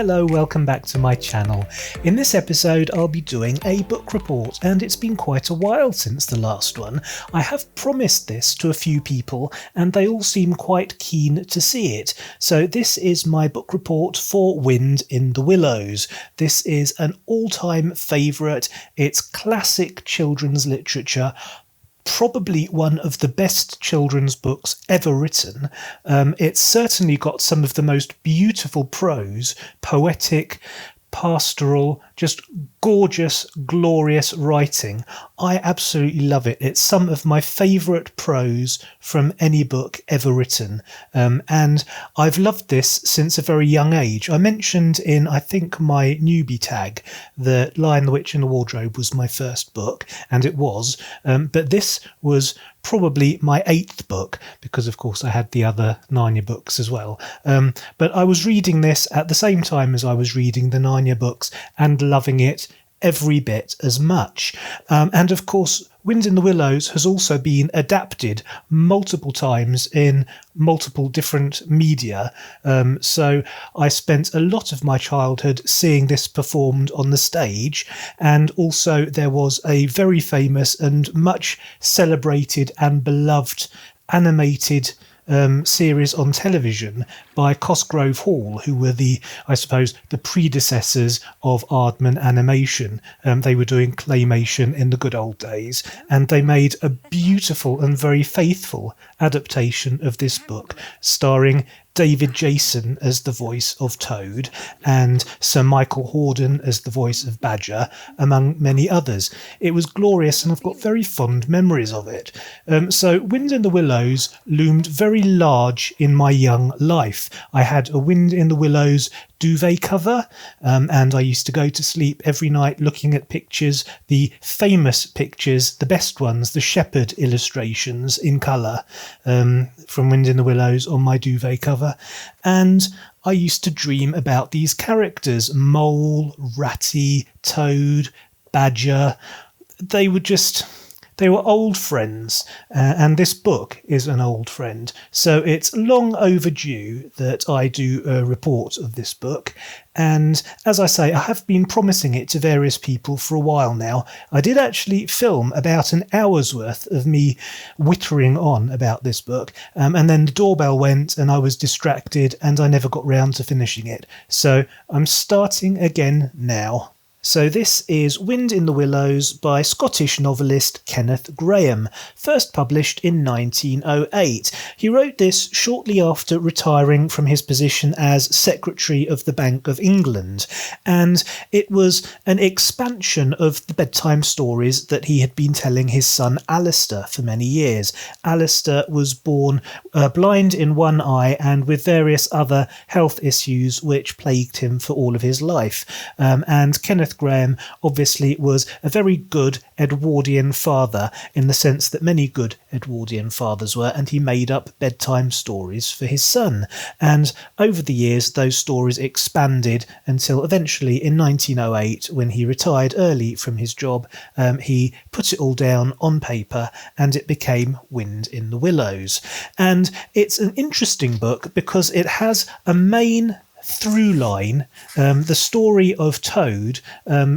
Hello, welcome back to my channel. In this episode I'll be doing a book report, and it's been quite a while since the last one. I have promised this to a few people and they all seem quite keen to see it. So this is my book report for Wind in the Willows. This is an all-time favourite. It's classic children's literature. Probably one of the best children's books ever written. It's certainly got some of the most beautiful prose, poetic, pastoral, just gorgeous, glorious writing. I absolutely love it. It's some of my favourite prose from any book ever written. And I've loved this since a very young age. I mentioned in, I think, my newbie tag that Lion, the Witch and the Wardrobe was my first book, and it was. But this was probably my 8th book, because of course I had the other Narnia books as well. But I was reading this at the same time as I was reading the Narnia books and loving it every bit as much. And of course, Wind in the Willows has also been adapted multiple times in multiple different media. So I spent a lot of my childhood seeing this performed on the stage, and also there was a very famous and much celebrated and beloved animated series on television by Cosgrove Hall, who were the predecessors of Aardman Animation. They were doing claymation in the good old days, and they made a beautiful and very faithful adaptation of this book, starring David Jason as the voice of Toad and Sir Michael Hordern as the voice of Badger, among many others. It was glorious and I've got very fond memories of it. So Wind in the Willows loomed very large in my young life. I had a Wind in the Willows duvet cover, and I used to go to sleep every night looking at pictures, the famous pictures, the best ones, the shepherd illustrations in colour from Wind in the Willows on my duvet cover. And I used to dream about these characters: Mole, Ratty, Toad, Badger. They were old friends, and this book is an old friend. So it's long overdue that I do a report of this book. And as I say, I have been promising it to various people for a while now. I did actually film about an hour's worth of me whittering on about this book, and then the doorbell went and I was distracted and I never got round to finishing it. So I'm starting again now. So this is Wind in the Willows by Scottish novelist Kenneth Grahame, first published in 1908. He wrote this shortly after retiring from his position as Secretary of the Bank of England, and it was an expansion of the bedtime stories that he had been telling his son Alistair for many years. Alistair was born blind in one eye and with various other health issues which plagued him for all of his life, and Kenneth Grahame obviously was a very good Edwardian father, in the sense that many good Edwardian fathers were, and he made up bedtime stories for his son. And over the years those stories expanded until eventually in 1908, when he retired early from his job, he put it all down on paper and it became Wind in the Willows. And it's an interesting book because it has a main through line. The story of Toad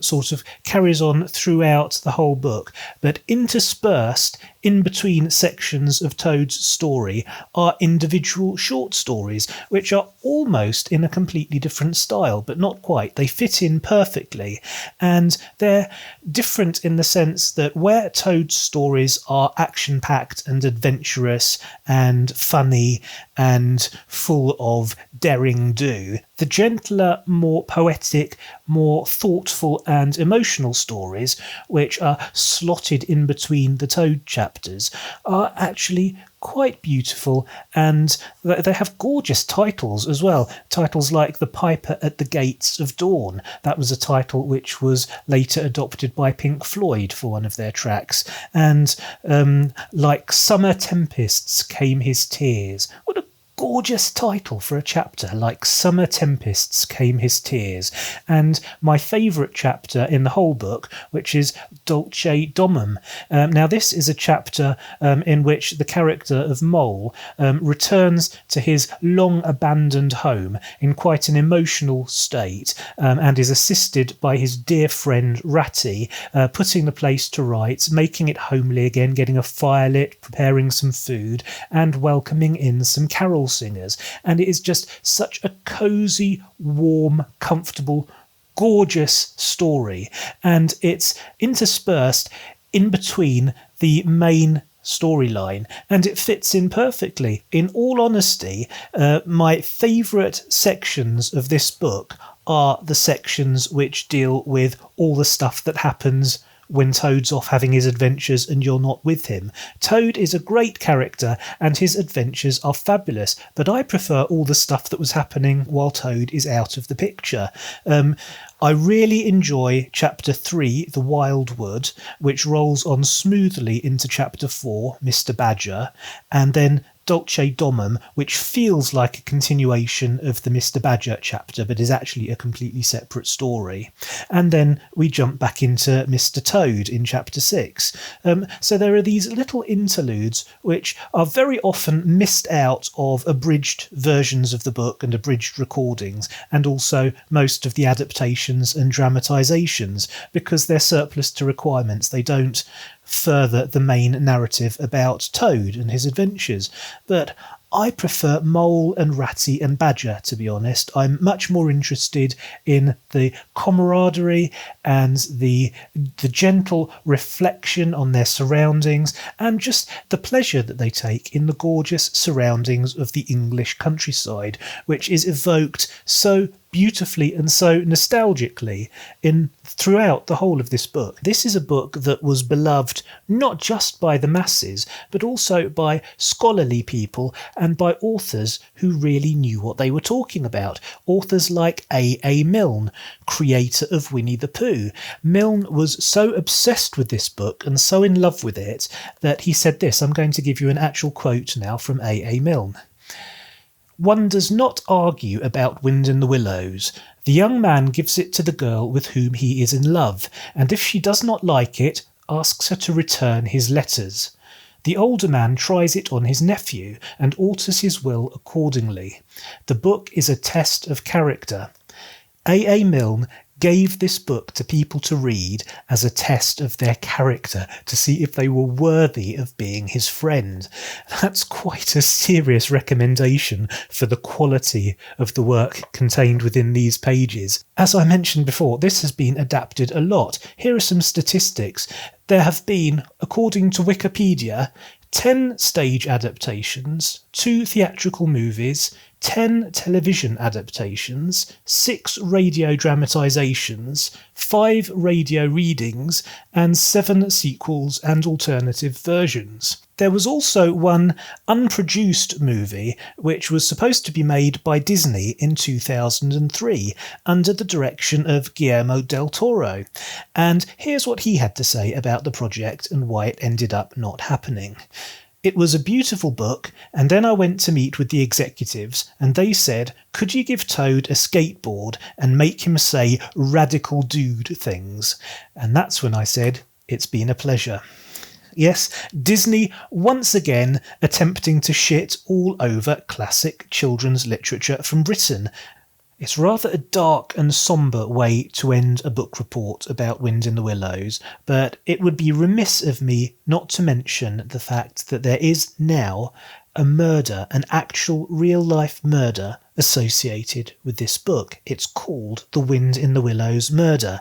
sort of carries on throughout the whole book, but interspersed in between sections of Toad's story are individual short stories, which are almost in a completely different style, but not quite. They fit in perfectly, and they're different in the sense that where Toad's stories are action-packed and adventurous and funny and full of daring do, the gentler, more poetic, more thoughtful and emotional stories, which are slotted in between the Toad chapters, are actually quite beautiful, and they have gorgeous titles as well. Titles like The Piper at the Gates of Dawn. That was a title which was later adopted by Pink Floyd for one of their tracks. And like Summer Tempests Came His Tears. What a gorgeous title for a chapter, like Summer Tempests Came His Tears, and my favourite chapter in the whole book, which is Dulce Domum. Now this is a chapter in which the character of Mole returns to his long abandoned home in quite an emotional state, and is assisted by his dear friend Ratty, putting the place to rights, making it homely again, getting a fire lit, preparing some food, and welcoming in some carol singers. And it is just such a cosy, warm, comfortable, gorgeous story, and it's interspersed in between the main storyline, and it fits in perfectly. In all honesty, my favourite sections of this book are the sections which deal with all the stuff that happens when Toad's off having his adventures and you're not with him. Toad is a great character and his adventures are fabulous, but I prefer all the stuff that was happening while Toad is out of the picture. I really enjoy Chapter 3, The Wild Wood, which rolls on smoothly into Chapter 4, Mr. Badger, and then Dulce Domum, which feels like a continuation of the Mr. Badger chapter, but is actually a completely separate story. And then we jump back into Mr. Toad in Chapter 6. So there are these little interludes which are very often missed out of abridged versions of the book and abridged recordings, and also most of the adaptations and dramatizations, because they're surplus to requirements. They don't further the main narrative about Toad and his adventures. But I prefer Mole and Ratty and Badger, to be honest. I'm much more interested in the camaraderie and the gentle reflection on their surroundings, and just the pleasure that they take in the gorgeous surroundings of the English countryside, which is evoked so beautifully and so nostalgically throughout the whole of this book. This is a book that was beloved not just by the masses, but also by scholarly people and by authors who really knew what they were talking about. Authors like A. Milne, creator of Winnie the Pooh. Milne was so obsessed with this book and so in love with it that he said this. I'm going to give you an actual quote now from A. Milne. "One does not argue about Wind in the Willows. The young man gives it to the girl with whom he is in love, and if she does not like it, asks her to return his letters. The older man tries it on his nephew and alters his will accordingly. The book is a test of character." A. Milne gave this book to people to read as a test of their character, to see if they were worthy of being his friend. That's quite a serious recommendation for the quality of the work contained within these pages. As I mentioned before, this has been adapted a lot. Here are some statistics. There have been, according to Wikipedia, 10 stage adaptations, 2 theatrical movies, 10 television adaptations, 6 radio dramatizations, 5 radio readings, and 7 sequels and alternative versions. There was also one unproduced movie which was supposed to be made by Disney in 2003 under the direction of Guillermo del Toro. And here's what he had to say about the project and why it ended up not happening. "It was a beautiful book, and then I went to meet with the executives, and they said, could you give Toad a skateboard and make him say radical dude things? And that's when I said, it's been a pleasure." Yes, Disney once again attempting to shit all over classic children's literature from Britain. It's rather a dark and sombre way to end a book report about Wind in the Willows, but it would be remiss of me not to mention the fact that there is now a murder, an actual real-life murder associated with this book. It's called The Wind in the Willows Murder,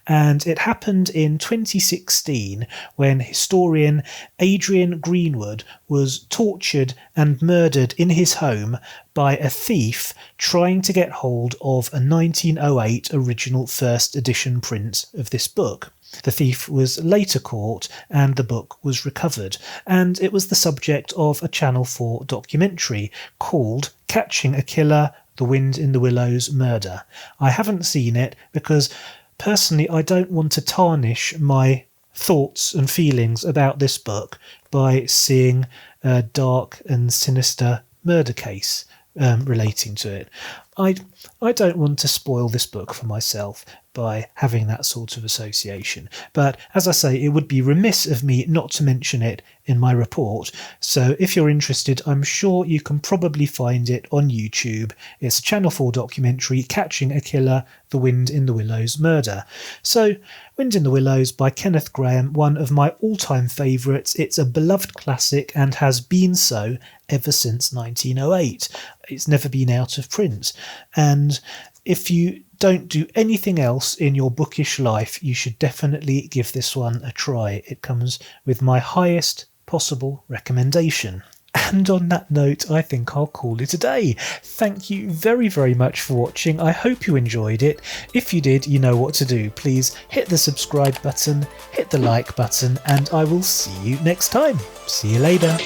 and it happened in 2016 when historian Adrian Greenwood was tortured and murdered in his home by a thief trying to get hold of a 1908 original first edition print of this book. The thief was later caught and the book was recovered, and it was the subject of a Channel 4 documentary called Catching a Killer, The Wind in the Willows Murder. I haven't seen it because personally I don't want to tarnish my thoughts and feelings about this book by seeing a dark and sinister murder case relating to it. I don't want to spoil this book for myself by having that sort of association, but as I say, it would be remiss of me not to mention it in my report. So if you're interested, I'm sure you can probably find it on YouTube. It's a Channel 4 documentary, Catching a Killer, The Wind in the Willows Murder. So Wind in the Willows by Kenneth Grahame, one of my all-time favourites. It's a beloved classic and has been so ever since 1908. It's never been out of print. And if you don't do anything else in your bookish life, you should definitely give this one a try. It comes with my highest possible recommendation. And on that note, I think I'll call it a day. Thank you very, very much for watching. I hope you enjoyed it. If you did, you know what to do. Please hit the subscribe button, hit the like button, and I will see you next time. See you later.